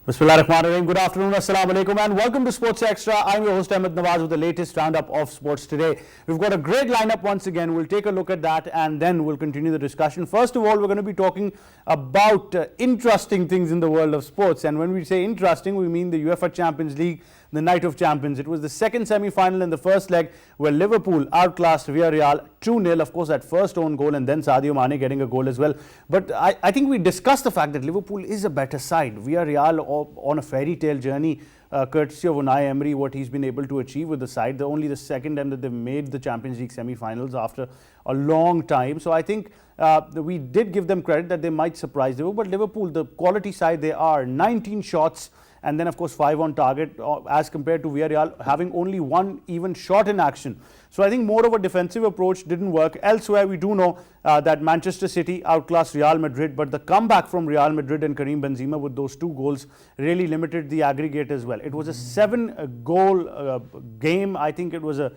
Bismillahirrahmanirrahim. Good afternoon, assalamu alaikum, and welcome to Sports Extra. I'm your host Ahmad Nawaz with the latest roundup of sports today. We've got a great lineup once again. We'll take a look at that and then we'll continue the discussion. First of all, we're going to be talking about interesting things in the world of sports. And when we say interesting, we mean the UEFA Champions League, the Night of Champions. It was the second semi-final in the first leg where Liverpool outclassed Villarreal 2-0. Of course, that first own goal and then Sadio Mane getting a goal as well. But I think we discussed the fact that Liverpool is a better side. Villarreal on a fairy tale journey, courtesy of Unai Emery, what he's been able to achieve with the side. They're only the second time that they've made the Champions League semi-finals after a long time. So I think we did give them credit that they might surprise Liverpool. But Liverpool, the quality side they are, 19 shots and then of course 5 on target as compared to Villarreal having only 1 even shot in action. So I think more of a defensive approach didn't work. Elsewhere we do know that Manchester City outclassed Real Madrid, but the comeback from Real Madrid and Karim Benzema with those 2 goals really limited the aggregate as well. It was a 7-goal game. I think it was a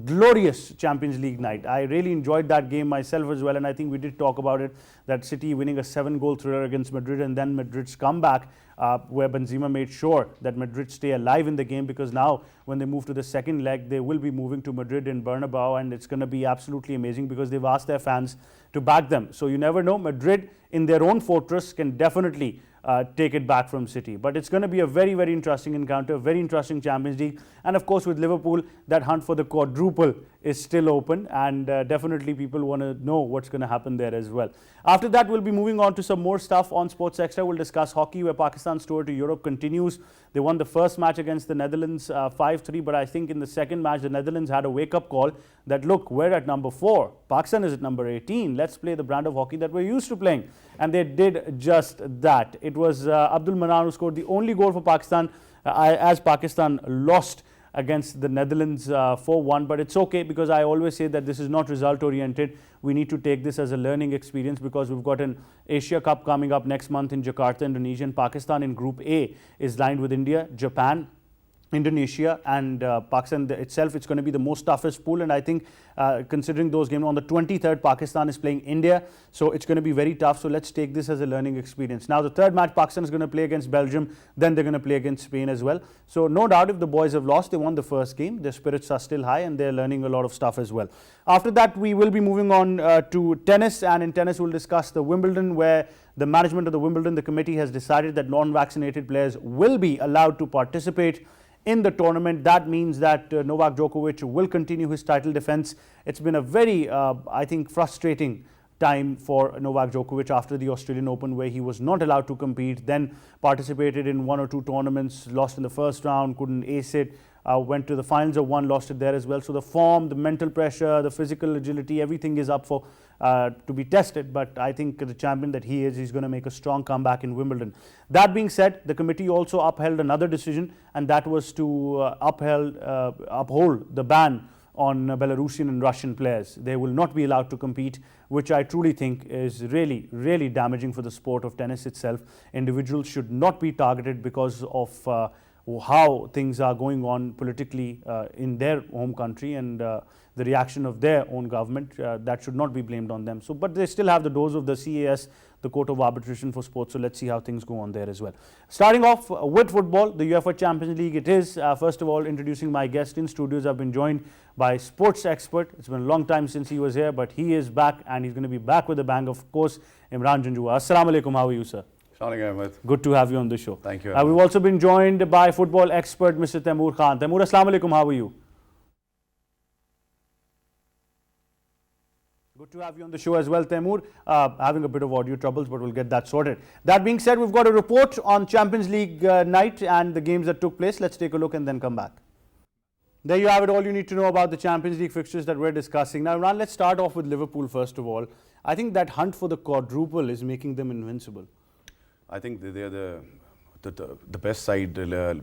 glorious Champions League night. I really enjoyed that game myself as well, and I think we did talk about it, that City winning a 7-goal thriller against Madrid and then Madrid's comeback where Benzema made sure that Madrid stay alive in the game, because now when they move to the second leg they will be moving to Madrid in Bernabeu, and it's going to be absolutely amazing because they've asked their fans to back them. So you never know, Madrid in their own fortress can definitely take it back from City. But it's going to be a very, very interesting encounter, very interesting Champions League. And of course with Liverpool, that hunt for the quadruple is still open, and definitely people want to know what's going to happen there as well. After that, we'll be moving on to some more stuff on Sports Extra. We'll discuss hockey, where Pakistan's tour to Europe continues. They won the first match against the Netherlands 5-3, but I think in the second match the Netherlands had a wake-up call that, look, we're at number 4, Pakistan is at number 18, let's play the brand of hockey that we're used to playing. And they did just that. It was Abdul Manan who scored the only goal for Pakistan as Pakistan lost against the Netherlands 4-1, but it's okay, because I always say that this is not result oriented. We need to take this as a learning experience, because we've got an Asia Cup coming up next month in Jakarta, Indonesia, and Pakistan in Group A is lined with India, Japan, Indonesia and Pakistan itself. It's going to be the most toughest pool, and I think considering those games on the 23rd, Pakistan is playing India, so it's going to be very tough. So let's take this as a learning experience. Now the third match, Pakistan is going to play against Belgium, then they're going to play against Spain as well. So no doubt, if the boys have lost, they won the first game, their spirits are still high and they're learning a lot of stuff as well. After that, we will be moving on to tennis, and in tennis we'll discuss the Wimbledon, where the management of the Wimbledon, the committee, has decided that non-vaccinated players will be allowed to participate in the tournament. That means that Novak Djokovic will continue his title defense. It's been a very, I think, frustrating time for Novak Djokovic after the Australian Open, where he was not allowed to compete, then participated in 1 or 2 tournaments, lost in the first round, couldn't ace it, went to the finals of one, lost it there as well. So the form, the mental pressure, the physical agility, everything is up for to be tested. But I think the champion that he is, he's going to make a strong comeback in Wimbledon. That being said, the committee also upheld another decision, and that was to uphold the ban on Belarusian and Russian players. They will not be allowed to compete, which I truly think is really, really damaging for the sport of tennis itself. Individuals should not be targeted because of how things are going on politically in their home country, and the reaction of their own government. That should not be blamed on them. So, but they still have the doors of the CAS, the Court of Arbitration for Sports. So let's see how things go on there as well. Starting off with football, the UEFA Champions League it is. First of all, introducing my guest in studios, I've been joined by sports expert. It's been a long time since he was here, but he is back, and he's going to be back with a bang, of course, Imran Janjua. Assalamu alaikum, how are you, sir? Ahmad. Good to have you on the show. Thank you. We've also been joined by football expert Mr. Taimur Khan. Taimur, assalamu alaikum, how are you? Good to have you on the show as well, Taimur. Having a bit of audio troubles, but we'll get that sorted. That being said, we've got a report on Champions League night and the games that took place. Let's take a look and then come back. There you have it, all you need to know about the Champions League fixtures that we're discussing. Now, Imran, let's start off with Liverpool first of all. I think that hunt for the quadruple is making them invincible. I think they're the best side,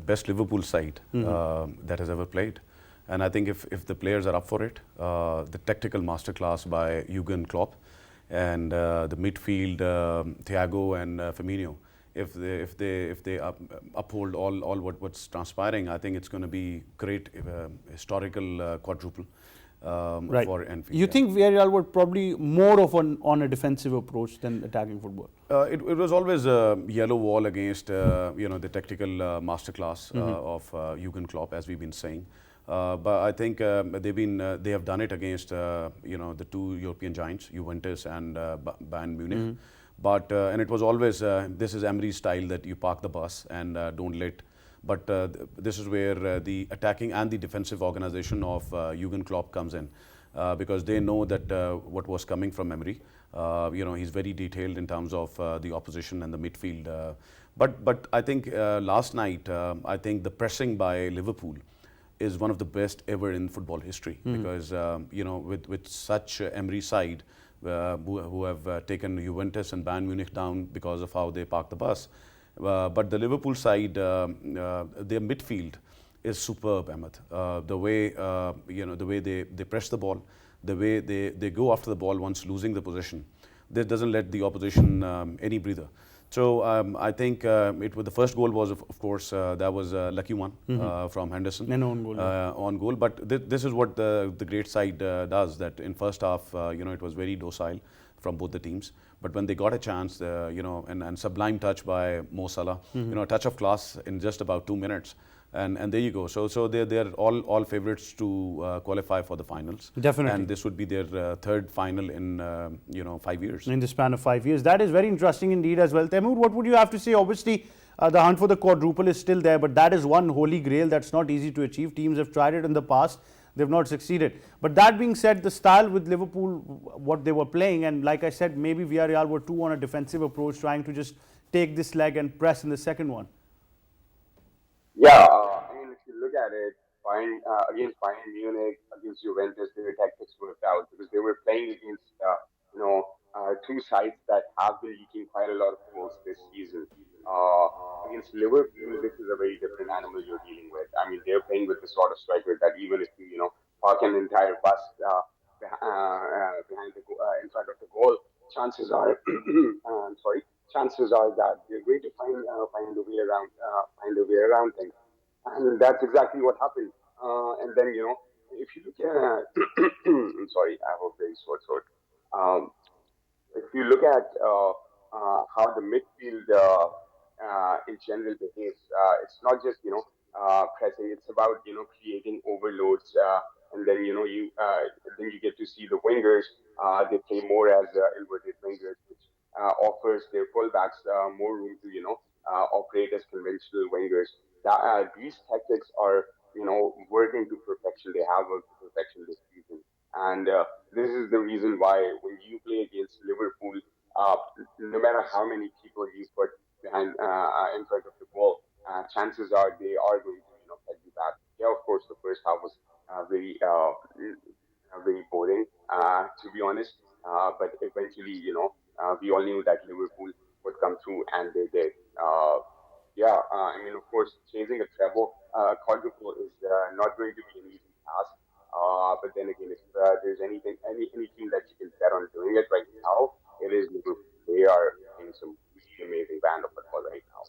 best Liverpool side that has ever played. And I think if the players are up for it, the tactical masterclass by Jurgen Klopp and the midfield, Thiago and Firmino, if they uphold all what's transpiring, I think it's going to be great historical quadruple. Right. for Anfield. You think Villarreal were probably more of on a defensive approach than attacking football? It was always a yellow wall against the tactical masterclass of Jurgen Klopp, as we've been saying. But I think they have done it against the two European giants, Juventus and Bayern Munich. But and it was always this is Emery's style, that you park the bus and don't let. But this is where the attacking and the defensive organization of Jurgen Klopp comes in, because they know that what was coming from Emery. He's very detailed in terms of the opposition and the midfield. But I think last night, I think the pressing by Liverpool is one of the best ever in football history, because with such Emery side who have taken Juventus and Bayern Munich down because of how they park the bus. But the Liverpool side, their midfield is superb, Ahmad. The way the way they press the ball, the way they go after the ball once losing the possession, that doesn't let the opposition any breather. So I think the first goal was of course that was a lucky one from Henderson, An own goal. on goal. But this is what the great side does. That in first half, it was very docile from both the teams. But when they got a chance, and sublime touch by Mo Salah, a touch of class in just about 2 minutes, and there you go. So they're all favourites to qualify for the finals. Definitely. And this would be their third final in 5 years. In the span of 5 years. That is very interesting indeed as well. Temur, what would you have to say? Obviously, the hunt for the quadruple is still there, but that is one holy grail that's not easy to achieve. Teams have tried it in the past. They've not succeeded. But that being said, the style with Liverpool, what they were playing, and like I said, maybe Villarreal were too on a defensive approach, trying to just take this leg and press in the second one. Yeah, if you look at it, against Bayern Munich, against Juventus, their tactics worked out because they were playing against, two sides that have been leaking quite a lot of goals this season. Against Liverpool, this is a very different animal you're dealing with. I mean, they're playing with the sort of striker that even if you, park an entire bus behind in front of the goal, chances are, chances are that they're going to find a way around things, and that's exactly what happened. And then if you look at, I'm sorry, I have a very sore throat. If you look at how the midfield in general behaves, it's not just pressing. It's about creating overloads, and then then you get to see the wingers. They play more as inverted wingers, which offers their fullbacks more room to operate as conventional wingers. These tactics are working to perfection. They have worked to perfection this season, and this is the reason why when you play against Liverpool, uh, no matter how many people you put behind in front of the goal, chances are they are going to head you back. Yeah, of course, the first half was very boring, to be honest. But eventually, we all knew that Liverpool would come through, and they did. Of course, chasing a quadruple is not going to be an easy task. But then again, if there's any team that you can bet on doing it right now, it is Liverpool. They are playing some really amazing brand of football right now.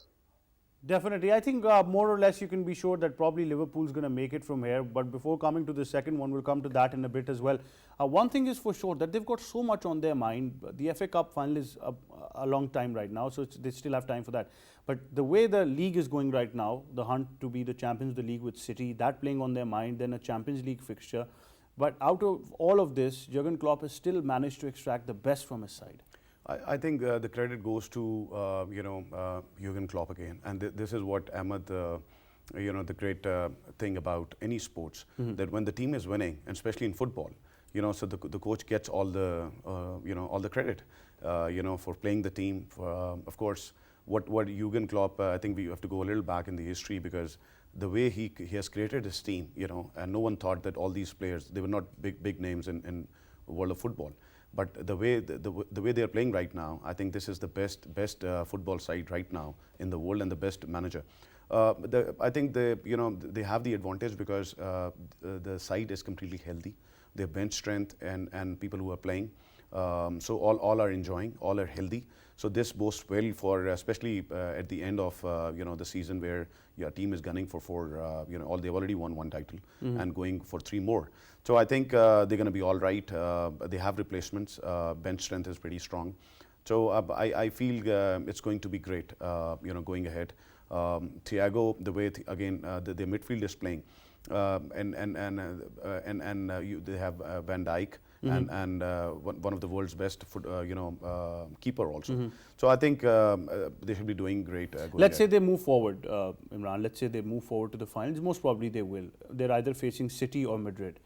Definitely. I think more or less you can be sure that probably Liverpool's going to make it from here. But before coming to the second one, we'll come to that in a bit as well. One thing is for sure that they've got so much on their mind. The FA Cup final is a long time right now, so they still have time for that. But the way the league is going right now, the hunt to be the champions of the league with City, that playing on their mind, then a Champions League fixture. But out of all of this, Jurgen Klopp has still managed to extract the best from his side. I think the credit goes to Jurgen Klopp again, and this is what Ahmad, the great thing about any sports, that when the team is winning, and especially in football, so the coach gets all the all the credit, for playing the team. For, of course, what Jurgen Klopp, I think we have to go a little back in the history, because the way he has created his team, and no one thought that all these players, they were not big names in the world of football. But the way they are playing right now, I think this is the best football side right now in the world, and the best manager. I think they have the advantage because the side is completely healthy. Their bench strength and people who are playing. So all are enjoying, all are healthy. So this bodes well for, especially at the end of the season where your team is gunning for four. They've already won one title and going for 3 more. So I think they're going to be all right. They have replacements. Bench strength is pretty strong. So I feel it's going to be great. Going ahead. Thiago, the way the midfield is playing, they have Van Dijk. And one of the world's best keeper also. So I think they should be doing great. Let's say they move forward, Imran. Let's say they move forward to the finals. Most probably they will. They're either facing City or Madrid.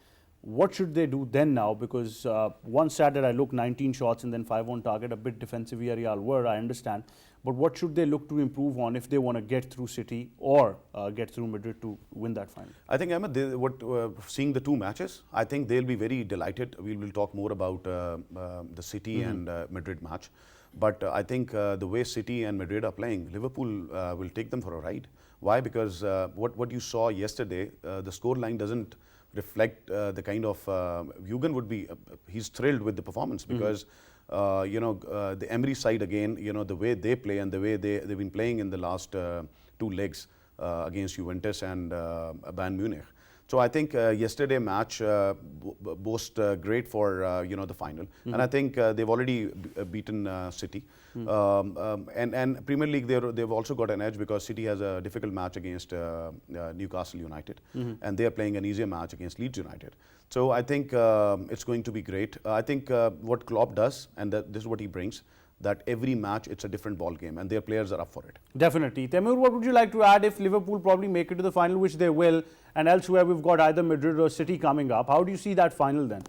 What should they do then now? Because one stat that I look, 19 shots and then 5 on target, a bit defensive Real were, I understand. But what should they look to improve on if they want to get through City or get through Madrid to win that final? I think, Ahmad, seeing the 2 matches, I think they'll be very delighted. We will talk more about the City and Madrid match. But I think the way City and Madrid are playing, Liverpool will take them for a ride. Why? Because what you saw yesterday, the scoreline doesn't reflect the kind of Jurgen would be. He's thrilled with the performance because the Emery side again. The way they play and the way they've been playing in the last 2 legs against Juventus and Bayern Munich. So I think yesterday match boasted great for the final, and I think they've already beaten City, and Premier League they've also got an edge because City has a difficult match against Newcastle United, and they are playing an easier match against Leeds United. So I think it's going to be great. I think what Klopp does, and this is what he brings, that every match it's a different ball game and their players are up for it. Definitely. Taimur, what would you like to add if Liverpool probably make it to the final, which they will, and elsewhere we've got either Madrid or City coming up? How do you see that final then?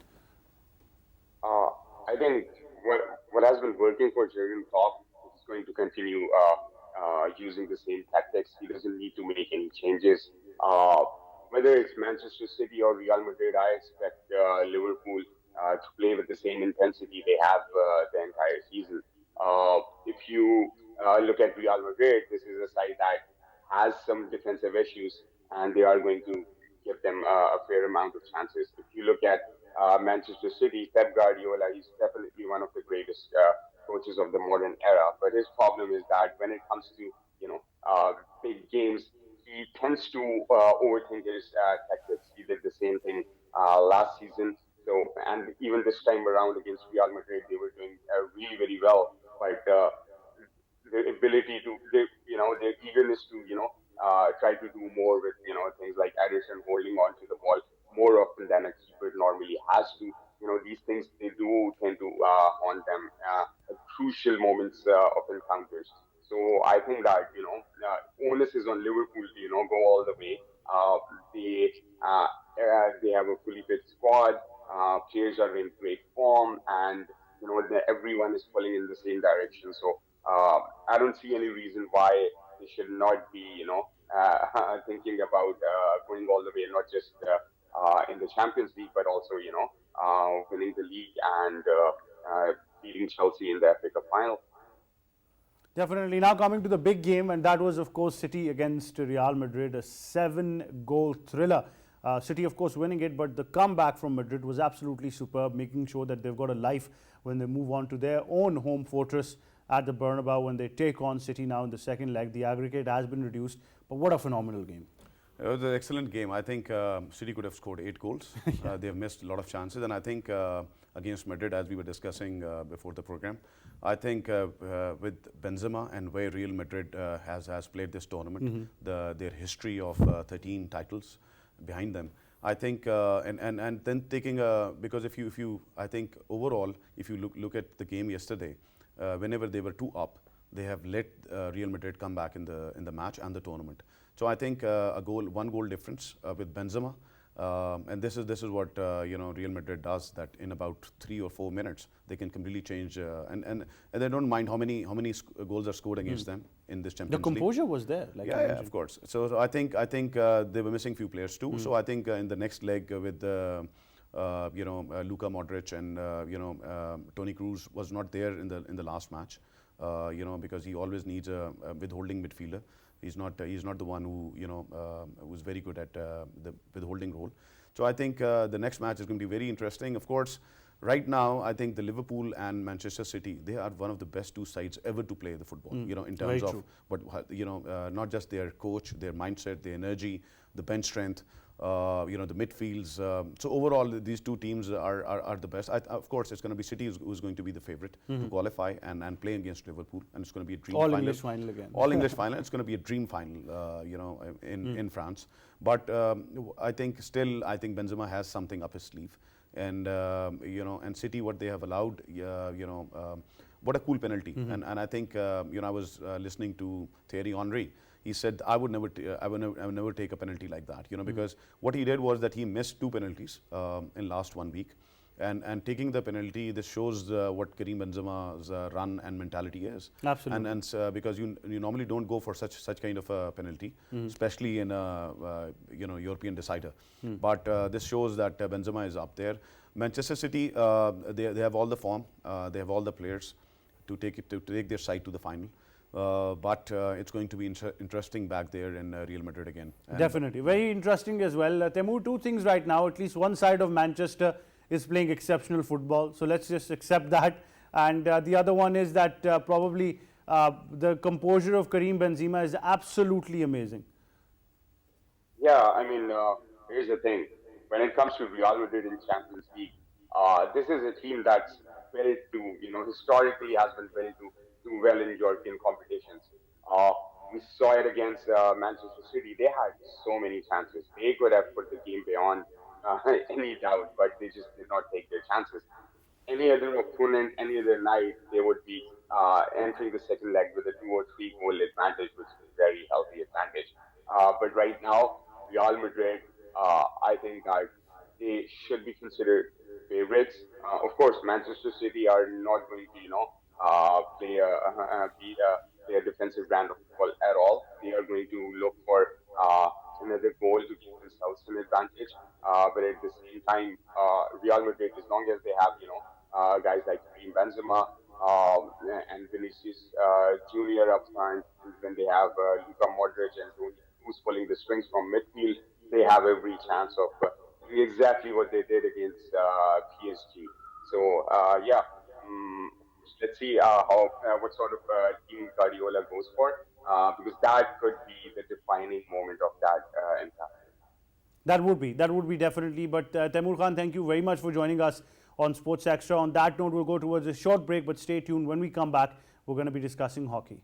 I think what has been working for Jurgen Klopp is going to continue using the same tactics. He doesn't need to make any changes. Whether it's Manchester City or Real Madrid, I expect Liverpool to play with the same intensity they have the entire season. If you look at Real Madrid, this is a side that has some defensive issues, and they are going to give them a fair amount of chances. If you look at Manchester City, Pep Guardiola, he's definitely one of the greatest coaches of the modern era. But his problem is that when it comes to big games, he tends to overthink his tactics. He did the same thing last season. So, and even this time around against Real Madrid, they were doing really very well. But their ability to, their eagerness to, try to do more with, things like Arslan holding on to the ball more often than a keeper normally has to. These things, they do tend to haunt them at crucial moments of encounters. So I think that, onus is on Liverpool to, go all the way. They have a fully fit squad. Players are in great form, and everyone is pulling in the same direction. So I don't see any reason why they should not be, thinking about going all the way, not just in the Champions League, but also, winning the league and beating Chelsea in the FA Cup final. Definitely. Now coming to the big game, and that was, of course, City against Real Madrid, a 7-goal thriller. City, of course, winning it, but the comeback from Madrid was absolutely superb, making sure that they've got a life when they move on to their own home fortress at the Bernabeu when they take on City now in the second leg. The aggregate has been reduced, but what a phenomenal game. It was an excellent game. I think City could have scored 8 goals. They have missed a lot of chances, and I think against Madrid, as we were discussing before the program, I think with Benzema and where Real Madrid has played this tournament, their history of 13 titles behind them, I think, and then taking because if you I think overall, if you look at the game yesterday, whenever they were 2 up, they have let Real Madrid come back in the match and the tournament. So I think one goal difference with Benzema, and this is what Real Madrid does, that in about 3 or 4 minutes they can completely change, and they don't mind how many goals are scored against them in this Champions League. The composure was there. Like yeah, of course. So I think they were missing few players too. So I think in the next leg with Luka Modric and Toni Kroos was not there in the last match, because he always needs a withholding midfielder. He's not the one who who's very good at the withholding role. So I think the next match is going to be very interesting. Of course, right now, I think the Liverpool and Manchester City, they are one of the best two sides ever to play the football. You know, in terms of not just their coach, their mindset, their energy, the bench strength. The midfields. So overall, these two teams are the best. Of course, it's going to be City who's going to be the favorite to qualify and play against Liverpool, and it's going to be a dream final. All English final again. All English final. It's going to be a dream final. In France. But I think Benzema has something up his sleeve, and and City, what they have allowed, what a cool penalty. And I think I was listening to Thierry Henry. He said, I would never take a penalty like that, because what he did was that he missed 2 penalties in last 1 week. And taking the penalty, this shows what Karim Benzema's run and mentality is. Absolutely. And because you normally don't go for such kind of a penalty, especially in a European decider. But this shows that Benzema is up there. Manchester City, they have all the form, they have all the players to take their side to the final. But it's going to be interesting back there in Real Madrid again. And definitely. Very interesting as well. Temur, 2 things right now. At least one side of Manchester is playing exceptional football. So let's just accept that. And the other one is that probably the composure of Karim Benzema is absolutely amazing. Yeah, I mean, here's the thing. When it comes to Real Madrid in Champions League, this is a team that's built to, historically has been built to do well in European competitions. We saw it against Manchester City. They had so many chances. They could have put the game beyond any doubt, but they just did not take their chances. Any other opponent, any other night, they would be entering the second leg with a 2 or 3 goal advantage, which is a very healthy advantage. But right now, Real Madrid, I think they should be considered favorites. Of course, Manchester City are not going to, play a defensive brand of football at all. They are going to look for another goal to give themselves an advantage. But at the same time, Real Madrid, as long as they have, guys like Karim Benzema and Vinicius Junior up front, and when they have Luka Modric and Toni, who's pulling the strings from midfield, they have every chance of doing exactly what they did against PSG. So, let's see what sort of team Guardiola goes for, because that could be the defining moment of that impact. That would be definitely. But Temur Khan, thank you very much for joining us on Sports Extra. On that note, we'll go towards a short break, but stay tuned. When we come back, we're going to be discussing hockey.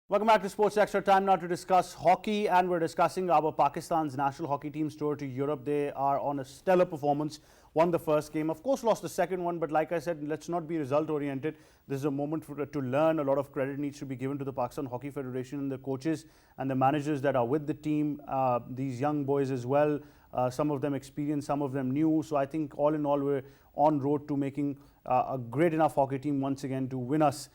Welcome back to Sports Extra. Time now to discuss hockey, and we're discussing our Pakistan's national hockey team's tour to Europe. They are on a stellar performance. Won the first game, of course lost the second one, but like I said, let's not be result oriented. This is a moment to learn. A lot of credit needs to be given to the Pakistan Hockey Federation and the coaches and the managers that are with the team, these young boys as well. Some of them experienced, some of them new. So I think all in all, we're on road to making a great enough hockey team once again to win us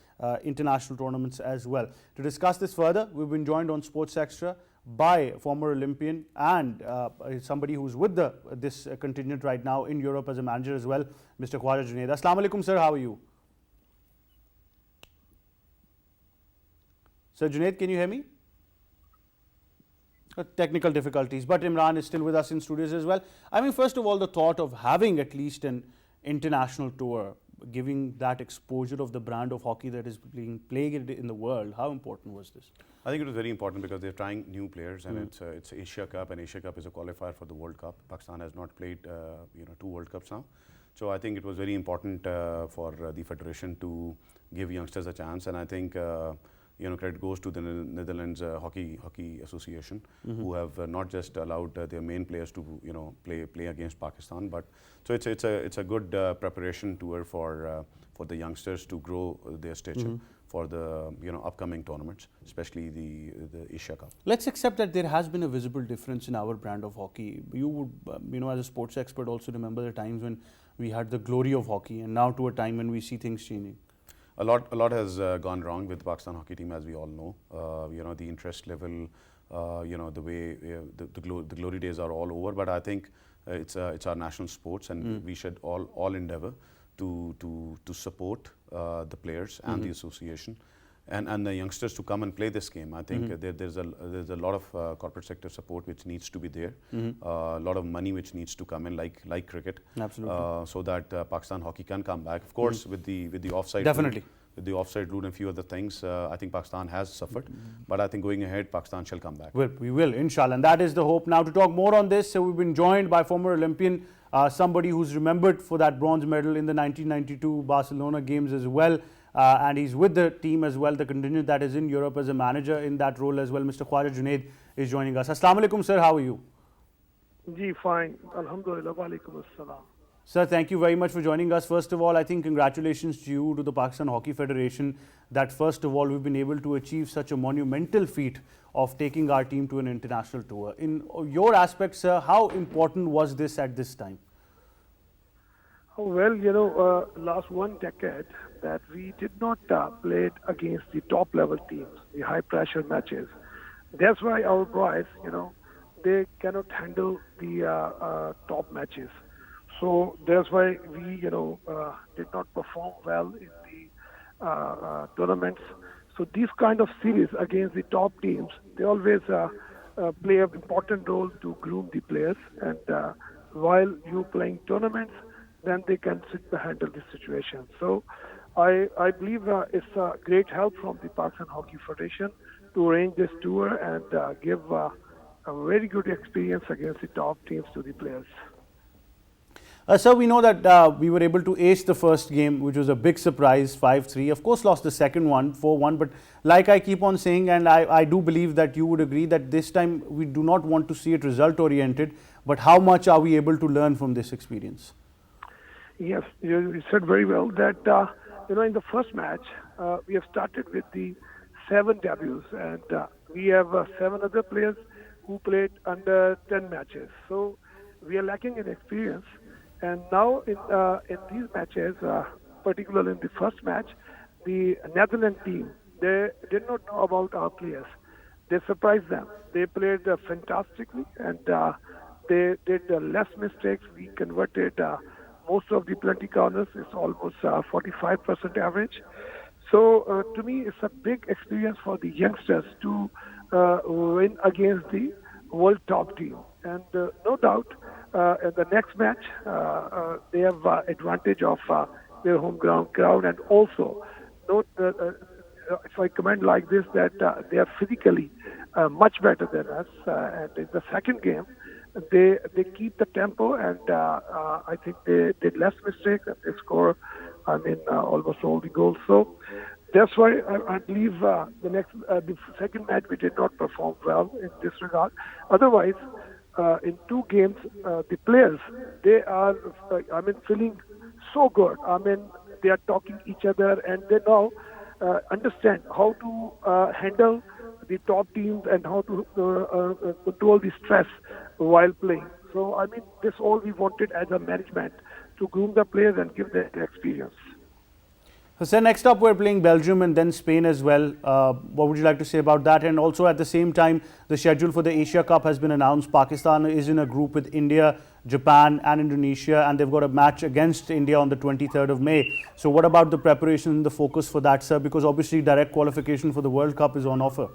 international tournaments as well. To discuss this further, we've been joined on Sports Extra by former Olympian and somebody who's with this contingent right now in Europe as a manager as well, Mr. Khawaja Junaid. Assalamu alaikum, sir. How are you? Sir Junaid, can you hear me? Technical difficulties, but Imran is still with us in studios as well. I mean, first of all, the thought of having at least an international tour, giving that exposure of the brand of hockey that is being played in the world, how important was this? I think it was very important because they're trying new players, and it's Asia Cup, and Asia Cup is a qualifier for the World Cup. Pakistan has not played 2 World Cups now. So I think it was very important for the federation to give youngsters a chance, and I think credit goes to the Netherlands Hockey Association, who have not just allowed their main players to play against Pakistan, but so it's a good preparation tour for the youngsters to grow their stature for the upcoming tournaments, especially the Asia Cup. Let's accept that there has been a visible difference in our brand of hockey. You would, as a sports expert, also remember the times when we had the glory of hockey, and now to a time when we see things changing. a lot has gone wrong with the Pakistan hockey team, as we all know. The interest level, the way the glory days are all over. But I think it's our national sports, and we should all endeavor to support the players and the association. And the youngsters to come and play this game. I think there's a lot of corporate sector support which needs to be there. A lot of money which needs to come in, like cricket. Absolutely. So that Pakistan hockey can come back. Of course, with the offside. Definitely. With the offside rule and a few other things, I think Pakistan has suffered. But I think going ahead, Pakistan shall come back. We will, inshallah. And that is the hope. Now, to talk more on this, we've been joined by former Olympian, somebody who's remembered for that bronze medal in the 1992 Barcelona games as well. And he's with the team as well, the contingent that is in Europe as a manager in that role as well. Mr. Khawaja Junaid is joining us. Assalamu alaikum, sir. How are you? Ji, fine. Alhamdulillah. Walaikum assalam. Sir, thank you very much for joining us. First of all, I think congratulations to you, to the Pakistan Hockey Federation, that first of all, we've been able to achieve such a monumental feat of taking our team to an international tour. In your aspect, sir, how important was this at this time? Well, last 1 decade that we did not play against the top level teams, the high pressure matches. That's why our boys, they cannot handle the top matches. So that's why we, did not perform well in the tournaments. So these kind of series against the top teams, they always play an important role to groom the players. And while you playing tournaments, then they can handle the situation. So I believe it's a great help from the Pakistan Hockey Federation to arrange this tour and give a very good experience against the top teams to the players. Sir, we know that we were able to ace the first game, which was a big surprise, 5-3. Of course, lost the second one, 4-1. But like I keep on saying, and I do believe that you would agree that this time we do not want to see it result-oriented. But how much are we able to learn from this experience? Yes, you said very well that, in the first match, we have started with the 7 debuts. And we have 7 other players who played under 10 matches. So we are lacking in experience. And now in these matches, particularly in the first match, the Netherlands team, they did not know about our players. They surprised them. They played fantastically, and they did less mistakes. We converted most of the plenty corners. It's almost 45% average. So to me, it's a big experience for the youngsters to win against the world top team. And no doubt, in the next match, they have advantage of their home ground, and also, if I comment like this, that they are physically much better than us. And in the second game, they keep the tempo, and I think they did less mistakes, and they score, almost all the goals. So that's why I believe the second match we did not perform well in this regard. Otherwise, in 2 games, the players, they are, feeling so good. They are talking each other, and they now understand how to handle the top teams and how to control the stress while playing. So, this all we wanted as a management, to groom the players and give them the experience. So, next up, we're playing Belgium and then Spain as well. What would you like to say about that? And also, at the same time, the schedule for the Asia Cup has been announced. Pakistan is in a group with India, Japan and Indonesia, and they've got a match against India on the 23rd of May. So what about the preparation and the focus for that, sir? Because obviously direct qualification for the World Cup is on offer.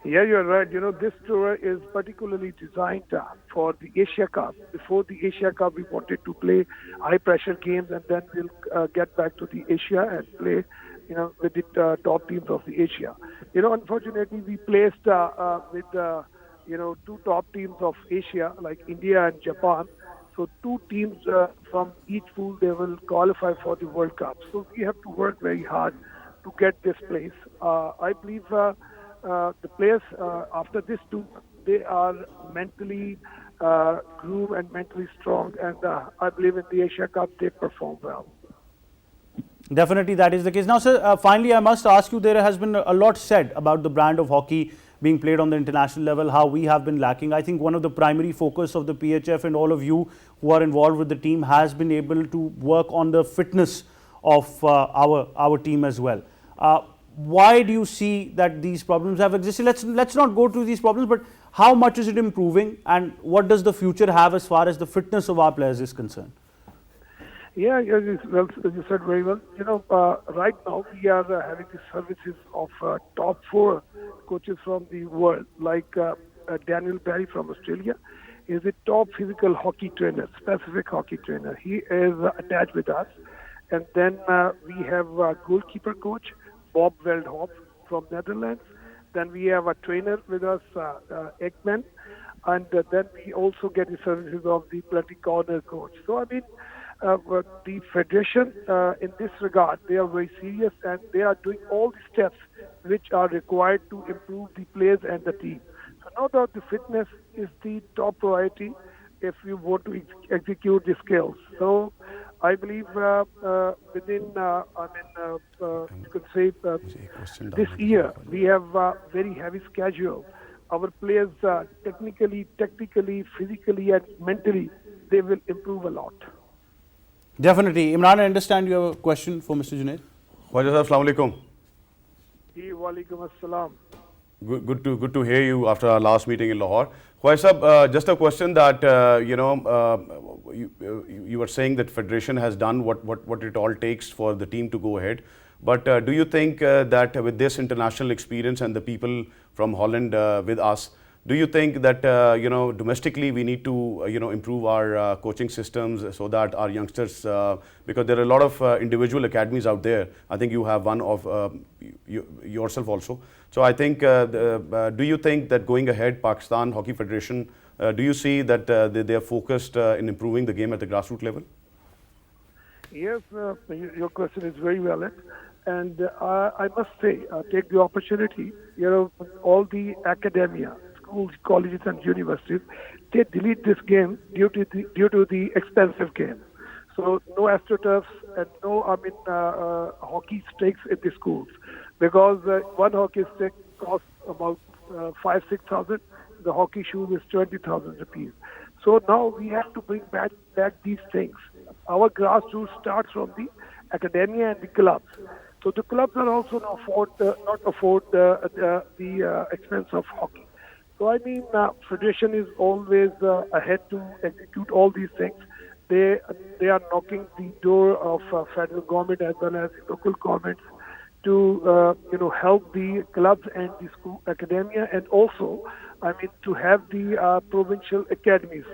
Yeah, you're right. This tour is particularly designed for the Asia Cup. Before the Asia Cup, we wanted to play high-pressure games, and then we'll get back to the Asia and play, with the top teams of the Asia. Unfortunately, we placed with, 2 top teams of Asia, like India and Japan. So 2 teams from each pool, they will qualify for the World Cup. So we have to work very hard to get this place. I believe the players after this tour, they are mentally groomed and mentally strong, and I believe in the Asia Cup they perform well. Definitely that is the case. Now, sir, finally I must ask you, there has been a lot said about the brand of hockey being played on the international level, how we have been lacking. I think one of the primary focus of the PHF and all of you who are involved with the team has been able to work on the fitness of our team as well. Why do you see that these problems have existed? Let's not go through these problems, but how much is it improving, and what does the future have as far as the fitness of our players is concerned? Yeah, you said very well. Right now we are having the services of top 4 coaches from the world, like Daniel Barry from Australia is a top physical hockey trainer, specific hockey trainer. He is attached with us. And then we have a goalkeeper coach, Bob Veldhoff from Netherlands. Then we have a trainer with us, Ekman. And then we also get the services of the bloody corner coach. So, I mean, the federation, in this regard, they are very serious and they are doing all the steps which are required to improve the players and the team. So no doubt the fitness is the top priority if you want to execute the skills. So I believe within, you could say this year, we have a very heavy schedule. Our players technically, tactically, physically and mentally, they will improve a lot. Definitely. Imran, I understand you have a question for Mr. Junaid. Khawaja sahab, assalamu alaikum. Walaikum assalam. Good to hear you after our last meeting in Lahore. Khawaja sahab, just a question that you were saying that Federation has done what it all takes for the team to go ahead. But do you think that with this international experience and the people from Holland with us, do you think that domestically we need to improve our coaching systems so that our youngsters, because there are a lot of individual academies out there. I think you have one of yourself also. So I think, do you think that going ahead, Pakistan Hockey Federation, do you see that they are focused in improving the game at the grassroots level? Yes, your question is very valid. And I must say, take the opportunity, all the academia, schools, colleges and universities, they delete this game due to the expensive game. So no AstroTurfs and no, hockey sticks in the schools. Because one hockey stick costs about 5,000-6,000. The hockey shoe is 20,000 rupees. So now we have to bring back these things. Our grassroots starts from the academia and the clubs. So the clubs are also not afford the expense of hockey. So I mean, Federation is always ahead to execute all these things. They are knocking the door of federal government as well as local governments to help the clubs and the school academia, and also to have the provincial academies.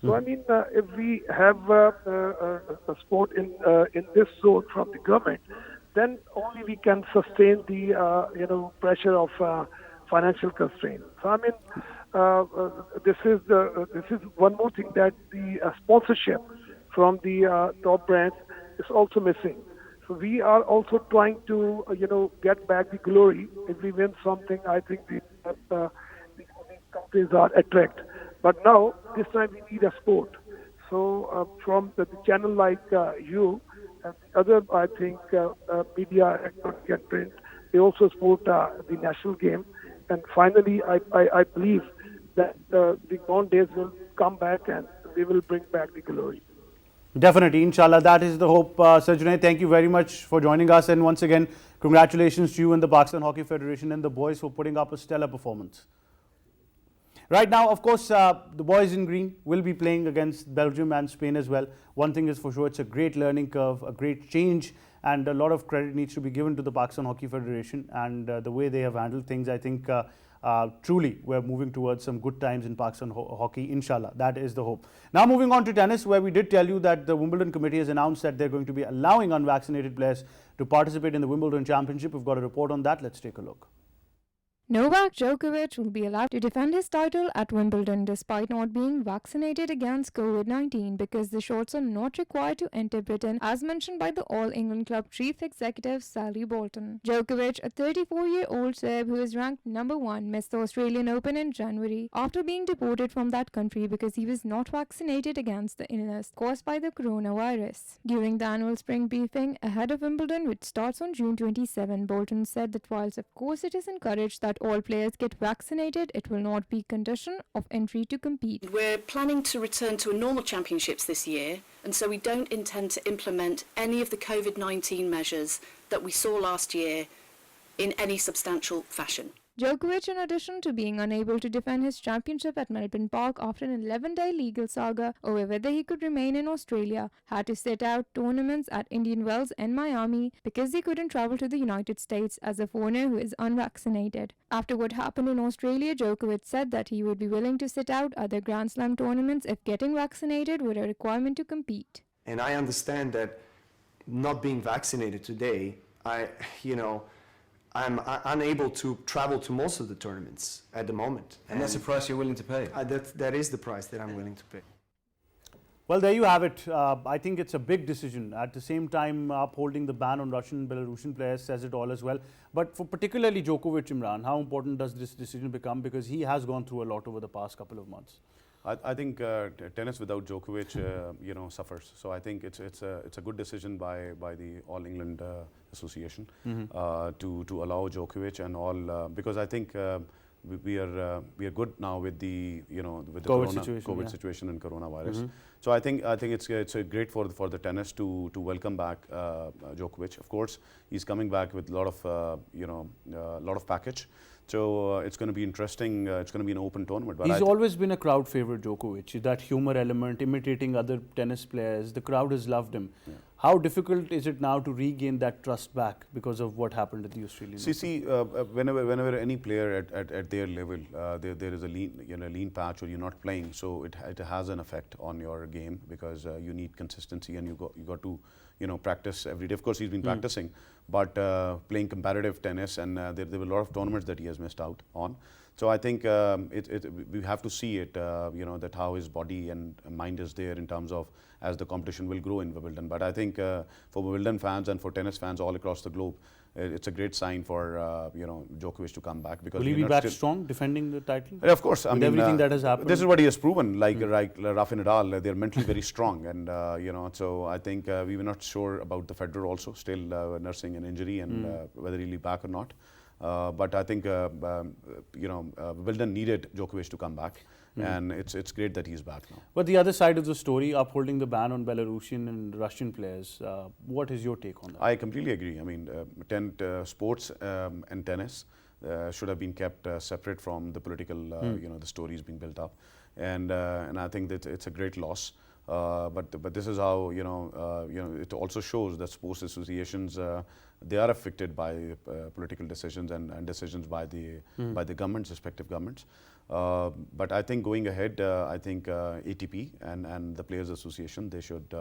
So I mean, if we have a sport in this zone from the government, then only we can sustain the pressure of financial constraint. So I mean, this is one more thing, that the sponsorship from the top brands is also missing. So we are also trying to get back the glory. If we win something, I think the companies are attract. But now this time we need a sport. So from the channel like you and the other, I think media, electronic and print, they also support the national game. And finally, I believe that the gone days will come back and they will bring back the glory. Definitely, inshallah, that is the hope. Sir Junaid, thank you very much for joining us, and once again, congratulations to you and the Pakistan Hockey Federation and the boys for putting up a stellar performance. Right now, of course, the boys in green will be playing against Belgium and Spain as well. One thing is for sure, it's a great learning curve, a great change, and a lot of credit needs to be given to the Pakistan Hockey Federation and the way they have handled things. I think truly we're moving towards some good times in Pakistan hockey, inshallah. That is the hope. Now moving on to tennis, where we did tell you that the Wimbledon committee has announced that they're going to be allowing unvaccinated players to participate in the Wimbledon Championship. We've got a report on that. Let's take a look. Novak Djokovic will be allowed to defend his title at Wimbledon despite not being vaccinated against COVID-19 because the shots are not required to enter Britain, as mentioned by the All England Club Chief Executive Sally Bolton. Djokovic, a 34-year-old Serb who is ranked number 1, missed the Australian Open in January after being deported from that country because he was not vaccinated against the illness caused by the coronavirus. During the annual spring briefing ahead of Wimbledon, which starts on June 27, Bolton said that whilst of course it is encouraged that all players get vaccinated, it will not be condition of entry to compete. We're planning to return to a normal championships this year, and so we don't intend to implement any of the COVID-19 measures that we saw last year in any substantial fashion. Djokovic, in addition to being unable to defend his championship at Melbourne Park after an 11-day legal saga over whether he could remain in Australia, had to sit out tournaments at Indian Wells and Miami because he couldn't travel to the United States as a foreigner who is unvaccinated. After what happened in Australia, Djokovic said that he would be willing to sit out other Grand Slam tournaments if getting vaccinated were a requirement to compete. And I understand that not being vaccinated today, I'm unable to travel to most of the tournaments at the moment. And that's the price you're willing to pay? That is the price that I'm willing to pay. Well, there you have it. I think it's a big decision. At the same time, upholding the ban on Russian and Belarusian players says it all as well. But for particularly Djokovic, Imran, how important does this decision become? Because he has gone through a lot over the past couple of months. I think tennis without Djokovic, suffers. So I think it's a good decision by the All England Association to allow Djokovic and all because I think we are good now with the with the COVID situation and coronavirus. So I think it's great for the tennis to welcome back Djokovic. Of course, he's coming back with a lot of package. So it's going to be interesting. It's going to be an open tournament. But he's always been a crowd favorite, Djokovic. That humor element, imitating other tennis players, the crowd has loved him. Yeah. How difficult is it now to regain that trust back because of what happened at the Australian Open? Whenever any player at their level, there is a lean patch or you're not playing, so it has an effect on your game because you need consistency and you got to practice every day. Of course, he's been practicing, but playing competitive tennis, and there were a lot of tournaments that he has missed out on. So I think we have to see it, that how his body and mind is there in terms of as the competition will grow in Wimbledon. But I think for Wimbledon fans and for tennis fans all across the globe, it's a great sign for Djokovic to come back. Because will he be back strong, defending the title? Of course, I mean everything that has happened. This is what he has proven. Like Rafa Nadal, they're mentally very strong, and so I think we were not sure about the Federer also, still nursing an injury, and whether he'll be back or not. But I think Wimbledon needed Djokovic to come back, and it's great that he's back now. But the other side of the story, upholding the ban on Belarusian and Russian players, what is your take on that? I completely agree. I mean, sports and tennis should have been kept separate from the political, the stories being built up, and I think that it's a great loss. But this is how it also shows that sports associations they are affected by political decisions and decisions by the governments, respective governments. But I think going ahead, I think ATP and the Players Association, they should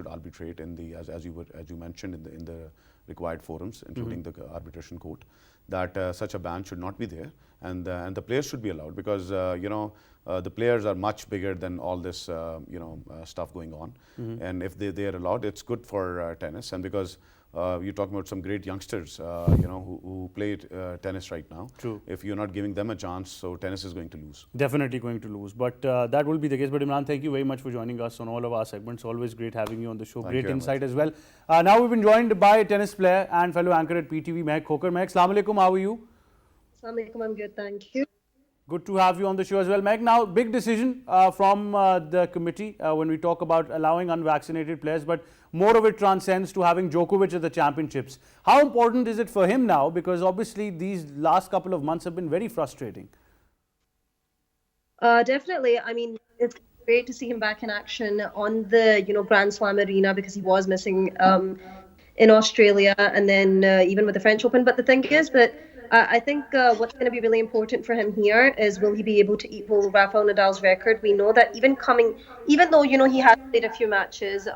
arbitrate in the as you mentioned in the required forums, including the arbitration court, that such a ban should not be there, and the players should be allowed because the players are much bigger than all this stuff going on, and if they are allowed, it's good for tennis. And because you're talking about some great youngsters who play tennis right now. True. If you're not giving them a chance, so tennis is going to lose. Definitely going to lose, but that will be the case. But Imran, thank you very much for joining us on all of our segments. Always great having you on the show. Great insight as well. Now we've been joined by a tennis player and fellow anchor at PTV, Meheq Khokhar. Meheq, Assalamu alaikum. How are you? Assalamu alaikum. I'm good, thank you. Good to have you on the show as well. Meheq, now big decision from the committee when we talk about allowing unvaccinated players, but more of it transcends to having Djokovic at the championships. How important is it for him now? Because obviously these last couple of months have been very frustrating. Definitely. I mean, it's great to see him back in action on the Grand Slam arena because he was missing in Australia and then even with the French Open. But the thing is that I think what's going to be really important for him here is will he be able to equal Rafael Nadal's record? We know that even though he has played a few matches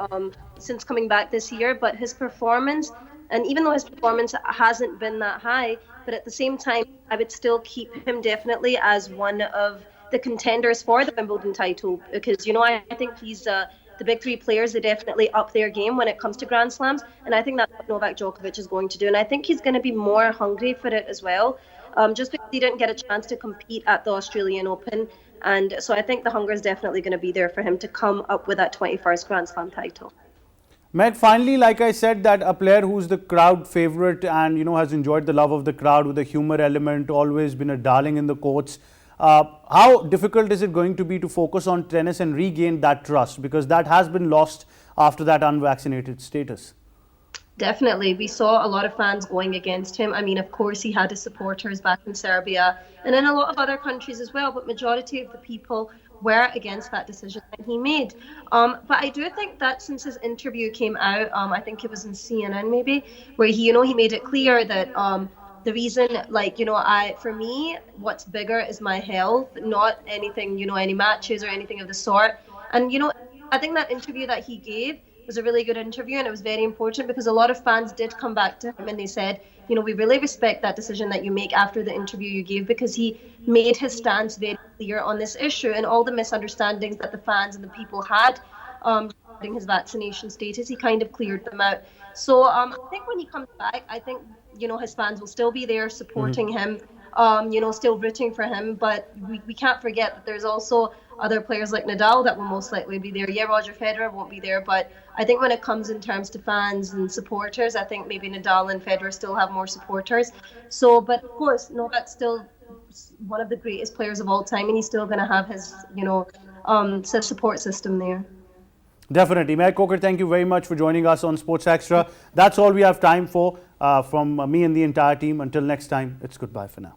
since coming back this year, but his performance, and even though his performance hasn't been that high, but at the same time, I would still keep him definitely as one of the contenders for the Wimbledon title because I think he's the big three players, they definitely up their game when it comes to Grand Slams. And I think that's what Novak Djokovic is going to do. And I think he's going to be more hungry for it as well, just because he didn't get a chance to compete at the Australian Open. And so I think the hunger is definitely going to be there for him to come up with that 21st Grand Slam title. Meg, finally, like I said, that a player who's the crowd favorite and has enjoyed the love of the crowd with a humor element, always been a darling in the courts. How difficult is it going to be to focus on tennis and regain that trust, because that has been lost after that unvaccinated status? Definitely. We saw a lot of fans going against him. I mean, of course, he had his supporters back in Serbia and in a lot of other countries as well, but majority of the people were against that decision that he made. But I do think that since his interview came out, I think it was in CNN maybe, where he made it clear that the reason, for me, what's bigger is my health, not anything, any matches or anything of the sort. And, I think that interview that he gave was a really good interview, and it was very important because a lot of fans did come back to him and they said, we really respect that decision that you make after the interview you gave, because he made his stance very clear on this issue and all the misunderstandings that the fans and the people had regarding his vaccination status. He kind of cleared them out. So I think when he comes back, I think his fans will still be there supporting him, still rooting for him. But we can't forget that there's also other players like Nadal that will most likely be there. Yeah, Roger Federer won't be there, but I think when it comes in terms to fans and supporters, I think maybe Nadal and Federer still have more supporters. So, but of course, Novak's still one of the greatest players of all time, and he's still going to have his, support system there. Definitely. Meheq, Khokhar, thank you very much for joining us on Sports Extra. That's all we have time for from me and the entire team. Until next time, it's goodbye for now.